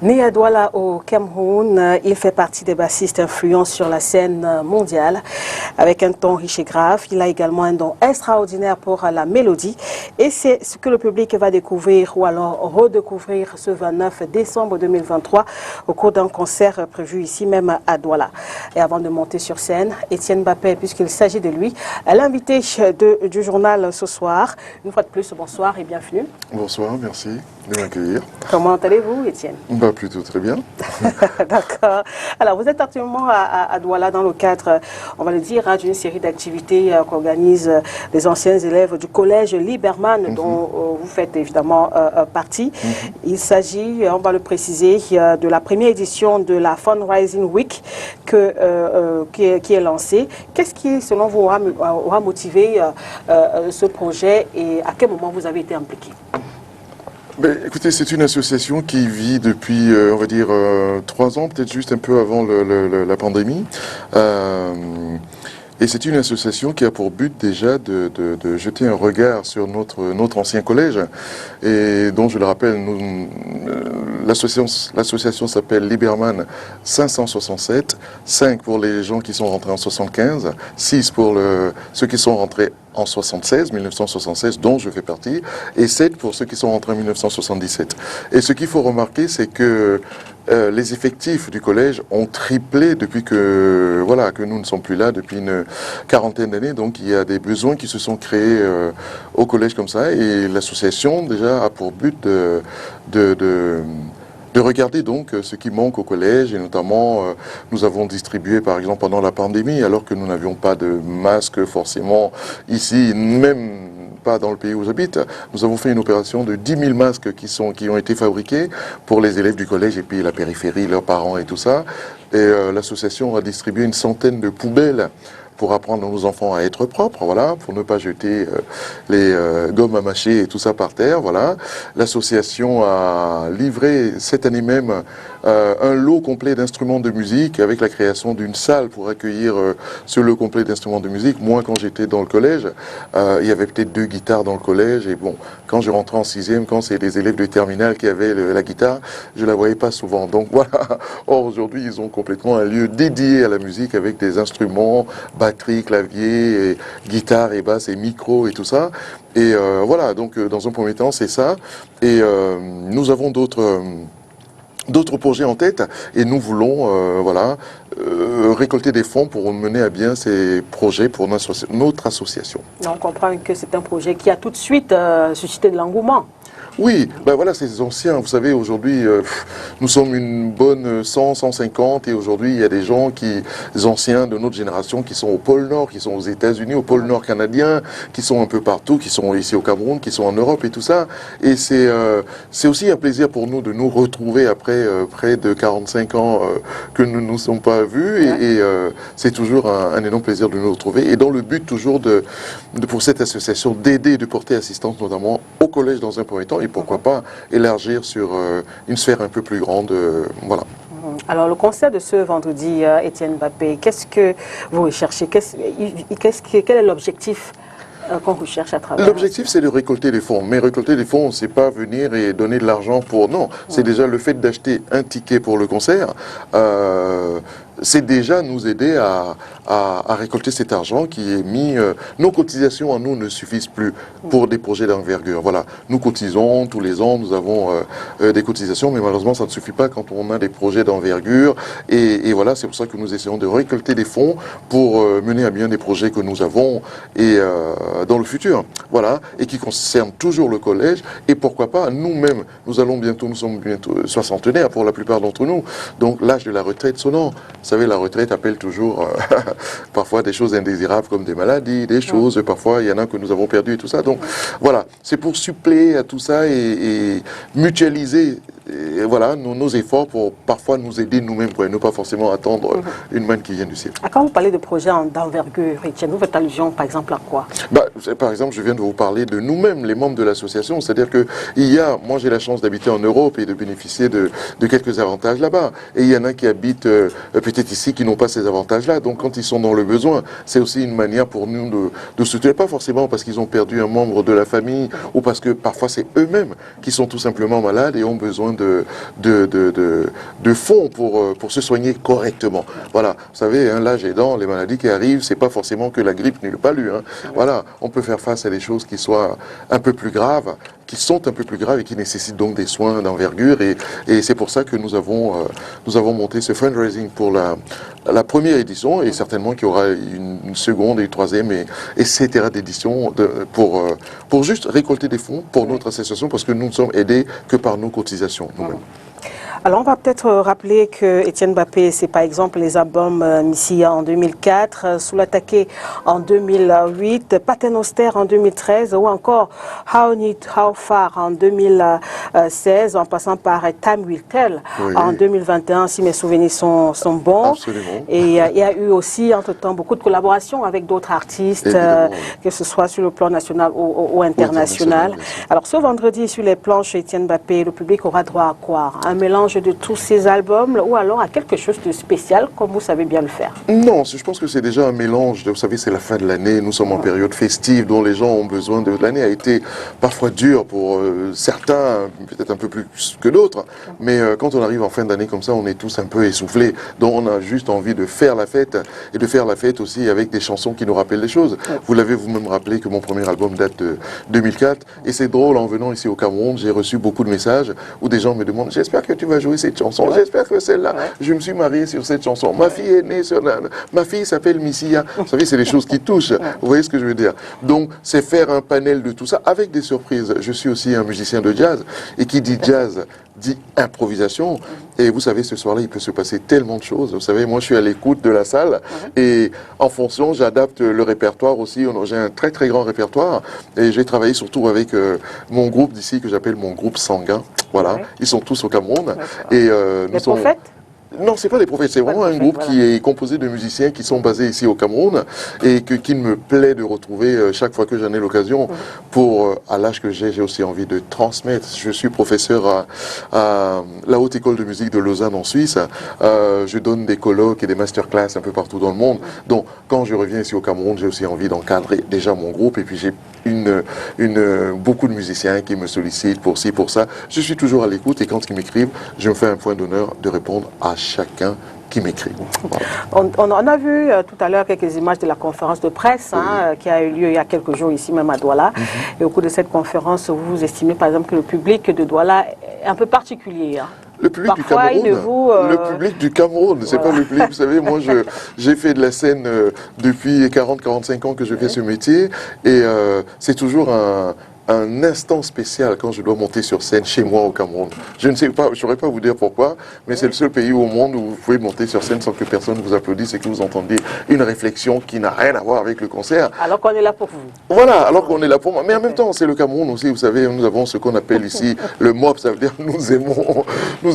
Né à Douala au Cameroun, il fait partie des bassistes influents sur la scène mondiale. Avec un ton riche et grave, il a également un don extraordinaire pour la mélodie. Et c'est ce que le public va découvrir ou alors redécouvrir ce 29 décembre 2023 au cours d'un concert prévu ici même à Douala. Et avant de monter sur scène, Etienne Mbappé, puisqu'il s'agit de lui, l'invité du journal ce soir. Une fois de plus, bonsoir et bienvenue. Bonsoir, merci de m'accueillir. Comment allez-vous, Etienne? Plutôt très bien. D'accord. Alors, vous êtes actuellement à Douala dans le cadre, on va le dire, d'une série d'activités qu'organisent les anciens élèves du collège Liberman, dont vous faites évidemment partie. Il s'agit, on va le préciser, de la première édition de la Fundraising Week qui est lancée. Qu'est-ce qui, selon vous, aura motivé ce projet et à quel moment vous avez été impliqué? Écoutez, c'est une association qui vit depuis, on va dire, 3 ans, peut-être juste un peu avant la pandémie. Et c'est une association qui a pour but déjà de jeter un regard sur notre ancien collège, et dont, je le rappelle, l'association s'appelle Liberman 567, 5 pour les gens qui sont rentrés en 75, 6 pour ceux qui sont rentrés en 1976, dont je fais partie, et 7 pour ceux qui sont rentrés en 1977. Et ce qu'il faut remarquer, c'est que les effectifs du collège ont triplé depuis que nous ne sommes plus là depuis une quarantaine d'années. Donc il y a des besoins qui se sont créés au collège comme ça, et l'association déjà a pour but de regarder donc ce qui manque au collège, et notamment nous avons distribué par exemple pendant la pandémie, alors que nous n'avions pas de masques forcément ici, même pas dans le pays où j'habite, nous avons fait une opération de 10 000 masques qui ont été fabriqués pour les élèves du collège et puis la périphérie, leurs parents et tout ça. Et l'association a distribué une centaine de poubelles pour apprendre à nos enfants à être propres, voilà, pour ne pas jeter les gommes à mâcher et tout ça par terre, voilà. L'association a livré cette année même un lot complet d'instruments de musique avec la création d'une salle pour accueillir ce lot complet d'instruments de musique. Moi, quand j'étais dans le collège, il y avait peut-être 2 guitares dans le collège, et bon, quand je rentrais en 6e, quand c'est des élèves de terminale qui avaient la guitare, je la voyais pas souvent. Donc voilà. Or, aujourd'hui, ils ont complètement un lieu dédié à la musique avec des instruments, batterie, clavier, et guitare et basse et micro et tout ça. Et voilà, donc dans un premier temps, c'est ça. Et nous avons d'autres projets en tête, et nous voulons récolter des fonds pour mener à bien ces projets pour notre association. On comprend que c'est un projet qui a tout de suite suscité de l'engouement. Oui, voilà, ces anciens, vous savez, aujourd'hui, nous sommes une bonne 150, et aujourd'hui, il y a des gens des anciens de notre génération qui sont au pôle Nord, qui sont aux États-Unis, au pôle Nord canadien, qui sont un peu partout, qui sont ici au Cameroun, qui sont en Europe et tout ça. Et c'est aussi un plaisir pour nous de nous retrouver après près de 45 ans que nous ne nous sommes pas vus, et c'est toujours un énorme plaisir de nous retrouver. Et dans le but toujours pour cette association d'aider, de porter assistance notamment au collège dans un premier temps, et pourquoi pas élargir sur une sphère un peu plus grande, voilà. Alors, le concert de ce vendredi, Etienne Mbappé, qu'est-ce que vous recherchez? Quel est l'objectif qu'on recherche à travers? L'objectif, c'est de récolter des fonds. Mais récolter des fonds, c'est pas venir et donner de l'argent pour... Non, c'est déjà le fait d'acheter un ticket pour le concert. C'est déjà nous aider à récolter cet argent qui est mis... nos cotisations à nous ne suffisent plus pour des projets d'envergure. Voilà, nous cotisons tous les ans, nous avons des cotisations, mais malheureusement ça ne suffit pas quand on a des projets d'envergure. Et voilà, c'est pour ça que nous essayons de récolter des fonds pour mener à bien des projets que nous avons et dans le futur. Voilà, et qui concernent toujours le collège, et pourquoi pas nous-mêmes. Nous sommes bientôt soixantenaires pour la plupart d'entre nous. Donc l'âge de la retraite sonnant. Vous savez, la retraite appelle toujours parfois des choses indésirables comme des maladies, des choses, parfois il y en a que nous avons perdues et tout ça. Donc voilà, c'est pour suppléer à tout ça et mutualiser nos efforts pour parfois nous aider nous-mêmes, et ne pas forcément attendre une manne qui vient du ciel. Quand vous parlez de projets d'envergure, Etienne, vous faites allusion par exemple à quoi? Par exemple, je viens de vous parler de nous-mêmes, les membres de l'association. C'est-à-dire que moi j'ai la chance d'habiter en Europe et de bénéficier de quelques avantages là-bas. Et il y en a qui habitent peut-être ici qui n'ont pas ces avantages-là. Donc quand ils sont dans le besoin, c'est aussi une manière pour nous de soutenir, pas forcément parce qu'ils ont perdu un membre de la famille ou parce que parfois c'est eux-mêmes qui sont tout simplement malades et ont besoin de fonds pour se soigner correctement. Voilà, vous savez, hein, l'âge aidant, les maladies qui arrivent, c'est pas forcément que la grippe ni le palu. Hein. Voilà, on peut faire face à des choses qui soient un peu plus graves, qui sont un peu plus graves et qui nécessitent donc des soins d'envergure. Et c'est pour ça que nous avons monté ce fundraising pour la première édition et certainement qu'il y aura une seconde et une troisième, etc. d'édition pour juste récolter des fonds pour notre association parce que nous ne sommes aidés que par nos cotisations nous-mêmes. Alors, on va peut-être rappeler que Etienne Mbappé, c'est par exemple les albums Missia en 2004, Soulataké en 2008, Paternoster en 2013 ou encore How Neat, How Far en 2016, en passant par Time Will Tell en 2021, si mes souvenirs sont bons. Absolument. Et il y a eu aussi, entre-temps, beaucoup de collaborations avec d'autres artistes, que ce soit sur le plan national ou international. Alors, ce vendredi, sur les planches Etienne Mbappé, le public aura droit à quoi? Un mélange de tous ces albums ou alors à quelque chose de spécial comme vous savez bien le faire? Non, je pense que c'est déjà un mélange. Vous savez, c'est la fin de l'année, nous sommes en période festive dont les gens ont besoin de... L'année a été parfois dure pour certains, peut-être un peu plus que d'autres, mais quand on arrive en fin d'année comme ça, on est tous un peu essoufflés. Donc on a juste envie de faire la fête et de faire la fête aussi avec des chansons qui nous rappellent des choses. Vous l'avez vous-même rappelé que mon premier album date de 2004 et c'est drôle, en venant ici au Cameroun, j'ai reçu beaucoup de messages où des gens me demandent « J'espère que tu vas jouer cette chanson. J'espère que celle-là, je me suis marié sur cette chanson. Ma fille est née sur ma fille s'appelle Missia. » Vous savez, c'est des choses qui touchent. Vous voyez ce que je veux dire? Donc, c'est faire un panel de tout ça avec des surprises. Je suis aussi un musicien de jazz et qui dit jazz dit improvisation. Et vous savez, ce soir-là, il peut se passer tellement de choses. Vous savez, moi, je suis à l'écoute de la salle et en fonction, j'adapte le répertoire aussi. J'ai un très, très grand répertoire et j'ai travaillé surtout avec mon groupe d'ici que j'appelle mon groupe sanguin. Voilà, ils sont tous au Cameroun. Et les prophètes? Non, c'est pas des prophètes, c'est vraiment un groupe qui est composé de musiciens qui sont basés ici au Cameroun et qu'il me plaît de retrouver chaque fois que j'en ai l'occasion. Pour, à l'âge que j'ai aussi envie de transmettre. Je suis professeur à la Haute École de musique de Lausanne en Suisse. Je donne des colloques et des masterclass un peu partout dans le monde. Donc, quand je reviens ici au Cameroun, j'ai aussi envie d'encadrer déjà mon groupe et puis j'ai beaucoup de musiciens qui me sollicitent pour ci, pour ça. Je suis toujours à l'écoute et quand ils m'écrivent, je me fais un point d'honneur de répondre à chacun qui m'écrit. Voilà. On a vu tout à l'heure quelques images de la conférence de presse qui a eu lieu il y a quelques jours ici même à Douala. Et au cours de cette conférence, vous estimez par exemple que le public de Douala est un peu particulier. Le public du Cameroun, le public du Cameroun, c'est pas le public, vous savez, moi j'ai fait de la scène depuis 40-45 ans que je fais ce métier et c'est toujours un instant spécial quand je dois monter sur scène chez moi au Cameroun. Je ne sais pas, je ne saurais pas vous dire pourquoi, mais c'est le seul pays au monde où vous pouvez monter sur scène sans que personne vous applaudisse et que vous entendiez une réflexion qui n'a rien à voir avec le concert. Alors qu'on est là pour vous. Voilà, alors qu'on est là pour moi. Mais en même temps, c'est le Cameroun aussi, vous savez, nous avons ce qu'on appelle ici le mob, ça veut dire nous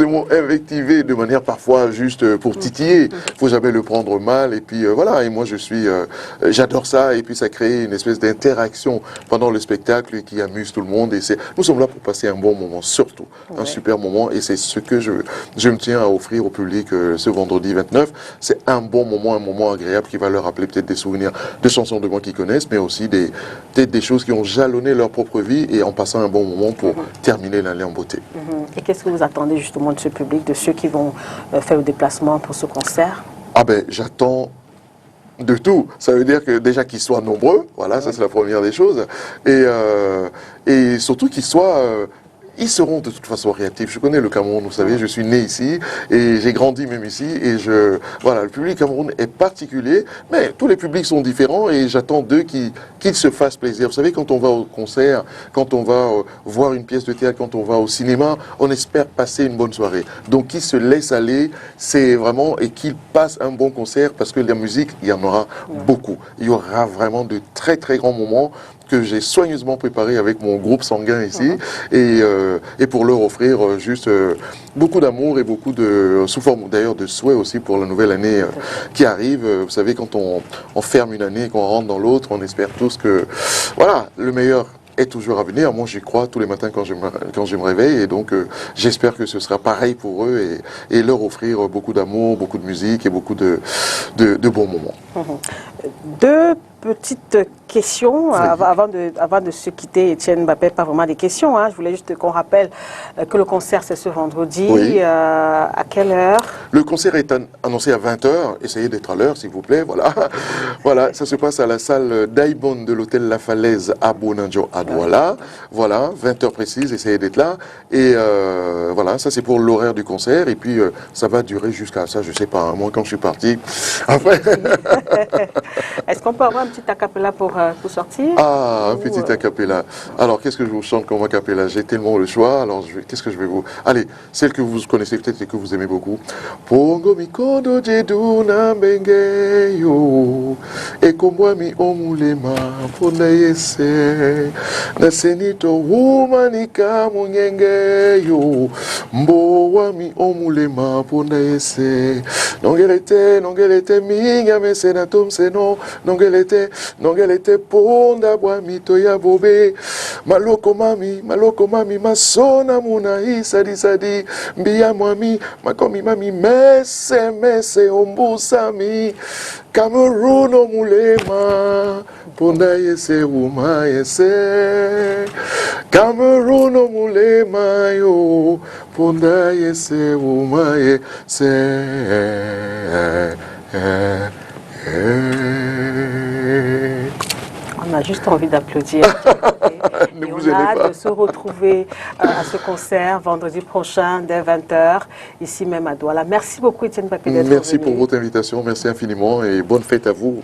aimons invectiver de manière parfois juste pour titiller. Il ne faut jamais le prendre mal et puis voilà, et moi j'adore ça et puis ça crée une espèce d'interaction pendant le spectacle qui amuse tout le monde et nous sommes là pour passer un bon moment, surtout un super moment et c'est ce que je me tiens à offrir au public ce vendredi 29. C'est un bon moment, un moment agréable qui va leur rappeler peut-être des souvenirs de chansons de moi qu'ils connaissent, mais aussi peut-être des choses qui ont jalonné leur propre vie et en passant un bon moment pour terminer l'année en beauté. Et qu'est-ce que vous attendez justement de ce public, de ceux qui vont faire le déplacement pour ce concert? Ah ben, j'attends de tout. Ça veut dire que déjà qu'ils soient nombreux, voilà, ça c'est la première des choses, et surtout qu'ils soient... ils seront de toute façon réactifs. Je connais le Cameroun, vous savez, je suis né ici et j'ai grandi même ici. Et voilà, le public Cameroun est particulier, mais tous les publics sont différents et j'attends d'eux qu'ils se fassent plaisir. Vous savez, quand on va au concert, quand on va voir une pièce de théâtre, quand on va au cinéma, on espère passer une bonne soirée. Donc qu'ils se laissent aller, c'est vraiment, et qu'ils passent un bon concert parce que la musique, il y en aura beaucoup. Il y aura vraiment de très très grands moments que j'ai soigneusement préparé avec mon groupe sanguin ici et pour leur offrir juste beaucoup d'amour et beaucoup sous forme d'ailleurs de souhaits aussi pour la nouvelle année qui arrive. Vous savez, quand on ferme une année et qu'on rentre dans l'autre, on espère tous que voilà, le meilleur est toujours à venir. Moi, j'y crois tous les matins quand je me réveille et donc j'espère que ce sera pareil pour eux et leur offrir beaucoup d'amour, beaucoup de musique et beaucoup de bons moments. Deux petite question avant de se quitter, Etienne Mbappé, pas vraiment des questions. Hein. Je voulais juste qu'on rappelle que le concert c'est ce vendredi. Oui. À quelle heure? Le concert est annoncé à 20h. Essayez d'être à l'heure, s'il vous plaît. Voilà. Voilà, ça se passe à la salle d'Aibon de l'hôtel La Falaise à Bonanjo à Douala. Voilà, 20h précise, essayez d'être là. Et voilà, ça c'est pour l'horaire du concert. Et puis ça va durer jusqu'à ça, je sais pas, moi quand je suis parti. Après. Est-ce qu'on peut avoir un petit acapella pour sortir? Ah, un petit acapella. Alors, qu'est-ce que je vous chante comme acapella? J'ai tellement le choix, alors qu'est-ce que je vais vous... Allez, celle que vous connaissez peut-être et que vous aimez beaucoup. Pongo mikondo jeduna bengeyo Ekombwa mi omulema Pona yese Nasenito wumanika munyengeyo Mbowa mi omulema Pona yese Nongelete minga mesena tomseno Nongelete ponda bwa mito ya bobe Maloko mami masona muna isadi Mbia mwami makomi mami mese ombusami Cameroon omulema Ponda yese uma yese Cameroon omulema yo Ponda yese uma yese On a juste envie d'applaudir. Ne Et vous on gênez a hâte pas. de se retrouver à ce concert vendredi prochain dès 20h, ici même à Douala. Merci beaucoup Etienne Mbappé d'être venu. Merci pour votre invitation, merci infiniment et bonne fête à vous.